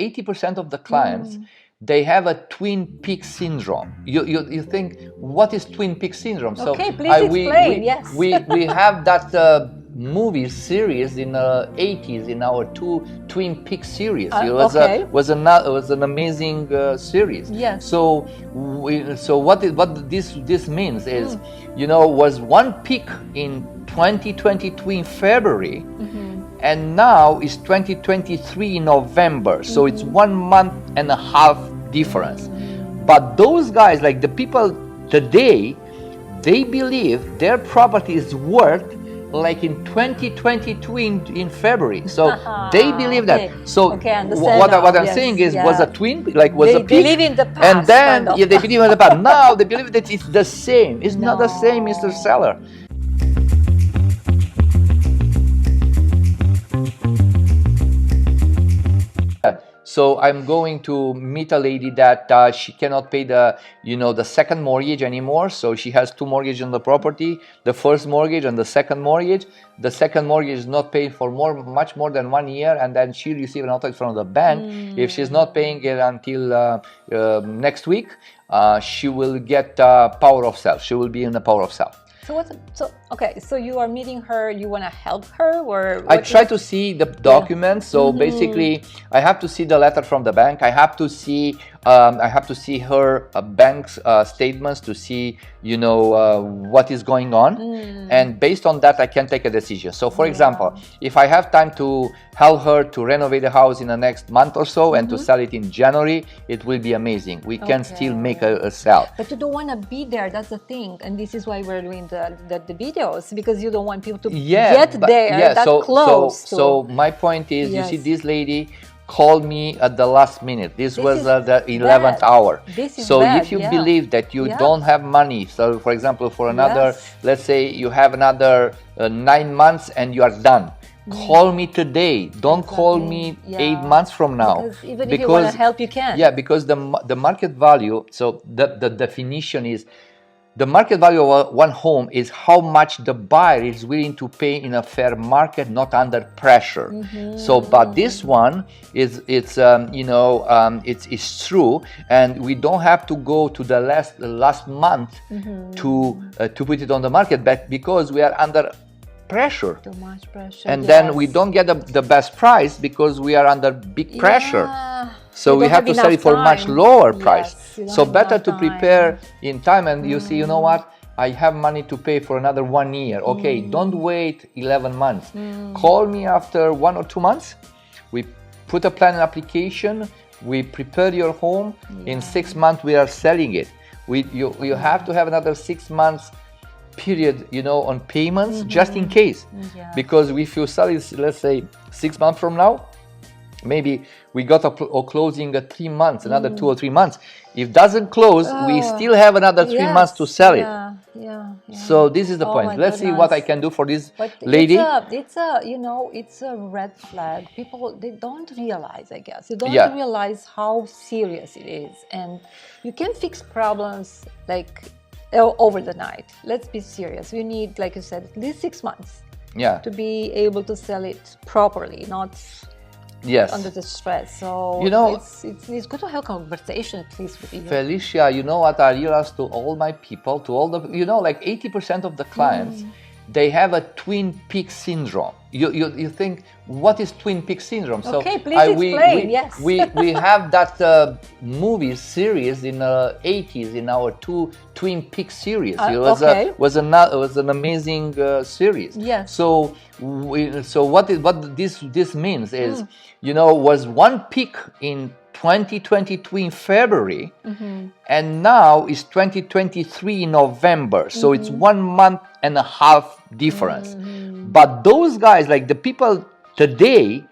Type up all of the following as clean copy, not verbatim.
80% of the clients, they have a Twin Peaks syndrome. You think, what is Twin Peaks syndrome? Okay, please explain. Yes. We have that movie series in the 80s in our two Twin Peaks series. It was an amazing series. Yes. So what this means is, was one peak in 2022 in February, and now it's 2023 in November. So it's 1 month and a half difference. But those guys, like the people today, they believe their property is worth like in 2022 in February. So they believe that. So what I'm saying is, was a twin, like was a peak. They believe in the past. And then they believe in the past. Now they believe that it's the same. It's not the same, Mr. Seller. So I'm going to meet a lady that she cannot pay the second mortgage anymore. So she has two mortgages on the property, the first mortgage and the second mortgage. The second mortgage is not paid for much more than 1 year, and then she receives an authority from the bank. If she's not paying it until next week, she will get power of sale. She will be in the power of sale. So you are meeting her, you want to help her, or I try to see the documents. So basically, I have to see the letter from the bank. I have to see her bank's statements to see what is going on, and based on that I can take a decision. So for example, if I have time to help her to renovate the house in the next month or so and to sell it in January, it will be amazing. We can still make a sale. But you don't want to be there, that's the thing, and this is why we're doing the videos, because you don't want people to get there that close. So my point is, you see, this lady called me at the last minute. This was the 11th hour. So if you believe that you don't have money, so for example, for another, let's say you have another 9 months and you are done, call me today. Don't call me 8 months from now. Because even if you want to help, you can. Yeah, because the market value, so the definition is, the market value of one home is how much the buyer is willing to pay in a fair market, not under pressure. So, but this one it's true, and we don't have to go to the last month to put it on the market, but because we are under pressure. Too much pressure. And then we don't get the best price because we are under big pressure. So we have to sell it for a much lower price. So better to prepare in time, and you see, you know what? I have money to pay for another 1 year. Okay, don't wait 11 months. Call me after 1 or 2 months. We put a plan and application. We prepare your home. In 6 months, we are selling it. You have to have another 6 months period, on payments, just in case. Because if you sell it, let's say 6 months from now, maybe we got a closing at 3 months, another 2 or 3 months. If doesn't close, we still have another 3 months to sell it. So this is the point. Let's see what I can do for this lady. It's a red flag. People, they don't realize, I guess. They don't realize how serious it is, and you can fix problems like over the night. Let's be serious. We need, like you said, at least 6 months to be able to sell it properly, not under the stress. So it's good to have conversation at least with you. Felicia, you know what I realized, to all my people, to all the, like 80% of the clients, they have a Twin Peaks syndrome. You think, what is Twin Peaks syndrome? Okay, please explain. We have that movie series in the 80s in our two Twin Peaks series. It was an amazing series. So what this means is, was one peak in 2022 in February, and now it's 2023 in November. So it's 1 month and a half difference. But those guys, like the people today,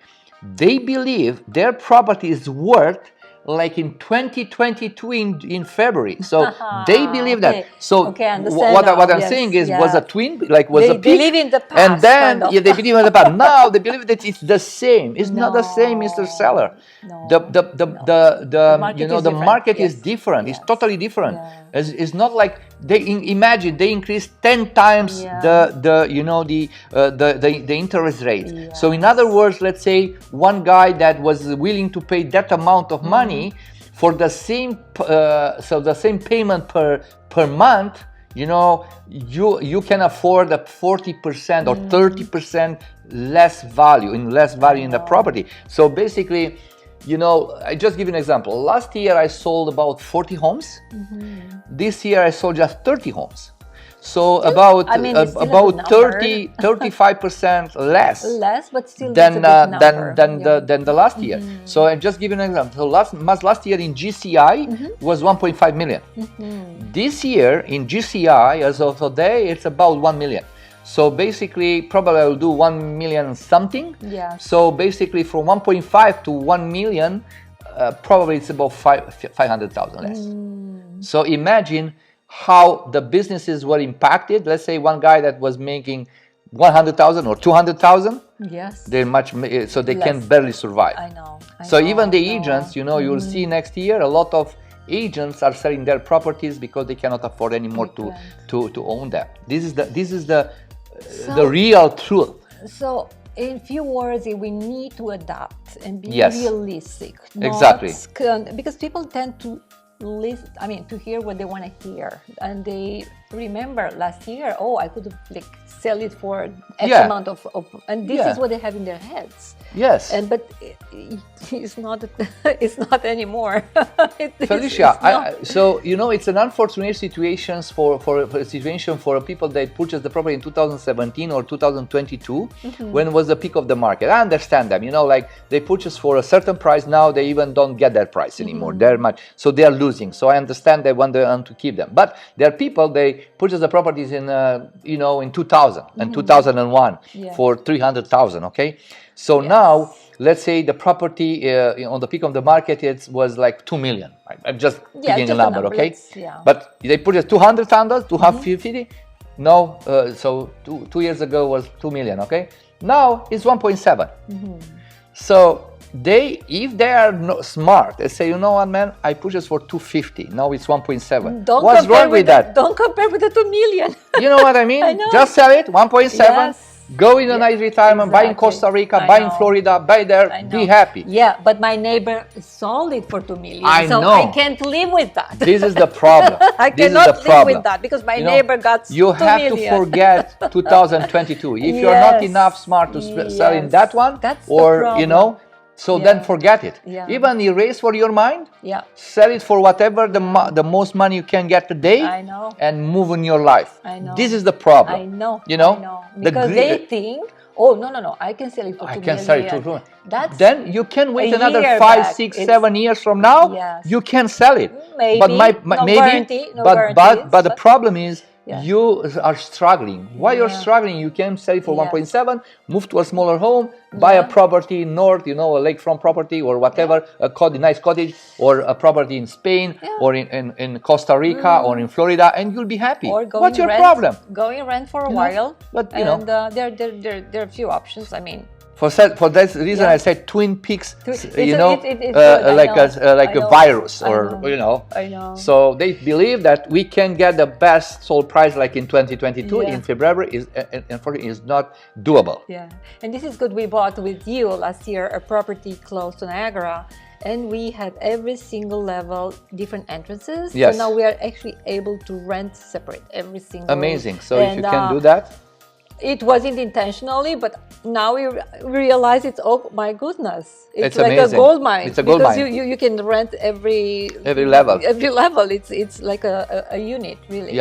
they believe their property is worth like in 2022 in February. So they believe that. So what I'm saying is, was a twin, like was a peak, believe in the past, and then they believe in the past. Now they believe that it's the same. It's not the same, Mr. Seller. The market is different. It's totally different. It's not like imagine they increased 10 times the interest rate. So in other words, let's say one guy that was willing to pay that amount of money for the same payment per month, you can afford a 40% or 30% less value in the property. So basically, I just give you an example. Last year I sold about 40 homes. This year I sold just 30 homes. So about 35% less but still than the last year. So I just give you an example. So last year in GCI was 1.5 million. This year in GCI, as of today, it's about 1 million. So basically, probably I will do 1 million something. So basically, from 1.5 to 1 million, probably it's about 500,000 less. So imagine how the businesses were impacted. Let's say one guy that was making 100,000 or 200,000. They're so they can barely survive. I know. So even the agents, you will see next year a lot of agents are selling their properties because they cannot afford anymore to own them. This is the real truth. So in few words, we need to adapt and be realistic. Exactly. Because people tend to listen, to hear what they want to hear, and they remember last year, I could sell it for X amount of and this is what they have in their heads. But it's not anymore. Felicia, so it's an unfortunate situation for people that purchased the property in 2017 or 2022 when was the peak of the market. I understand them, they purchased for a certain price. Now they even don't get that price anymore. So they are losing. So I understand they want to keep them, but there are people, they purchased the properties in in 2000 and 2001 for 300,000. Okay, so now let's say the property on the peak of the market was like 2 million. I'm just picking a number, okay? But they purchased 200,000, 250. No, so 2 years ago was 2 million. Okay, now it's 1.7. So if they are not smart, they say, you know what, man, I purchased for 250. Now it's 1.7. What's wrong with that? Don't compare with the 2 million. You know what I mean? Just sell it, 1.7. Go in a nice retirement, buy in Costa Rica, buy in Florida, buy there, be happy. But my neighbor sold it for 2 million. I know. I can't live with that. This is the problem. I cannot live with that because my neighbor got 2 million. You have to forget 2022. If you're not enough smart to sell in that one, so then forget it. Even erase for your mind. Sell it for whatever the most money you can get today. And move in your life. This is the problem. I know. Because they think, no, I can sell it for 2 million. I can sell it for 2 million. Then you can wait another 5, 6, 7 years from now. You can sell it. Maybe. But the problem is, you are struggling. Why you're struggling? You can sell it for 1.7, move to a smaller home, buy a property north, a lakefront property or whatever, a nice cottage, or a property in Spain or in Costa Rica or in Florida, and you'll be happy. What's your problem? Going rent for a while. But there are a few options. For that reason, I said Twin Peaks, like a virus, or I know. So they believe that we can get the best sold price like in 2022 in February. Unfortunately, is not doable. And this is good. We bought with you last year a property close to Niagara, and we had every single level different entrances. So now we are actually able to rent separate every single. Amazing. So if you can do that. It wasn't intentionally, but now we realize oh my goodness, it's like amazing. A gold mine. It's a gold mine. You can rent every level. Every level. It's like a unit, really.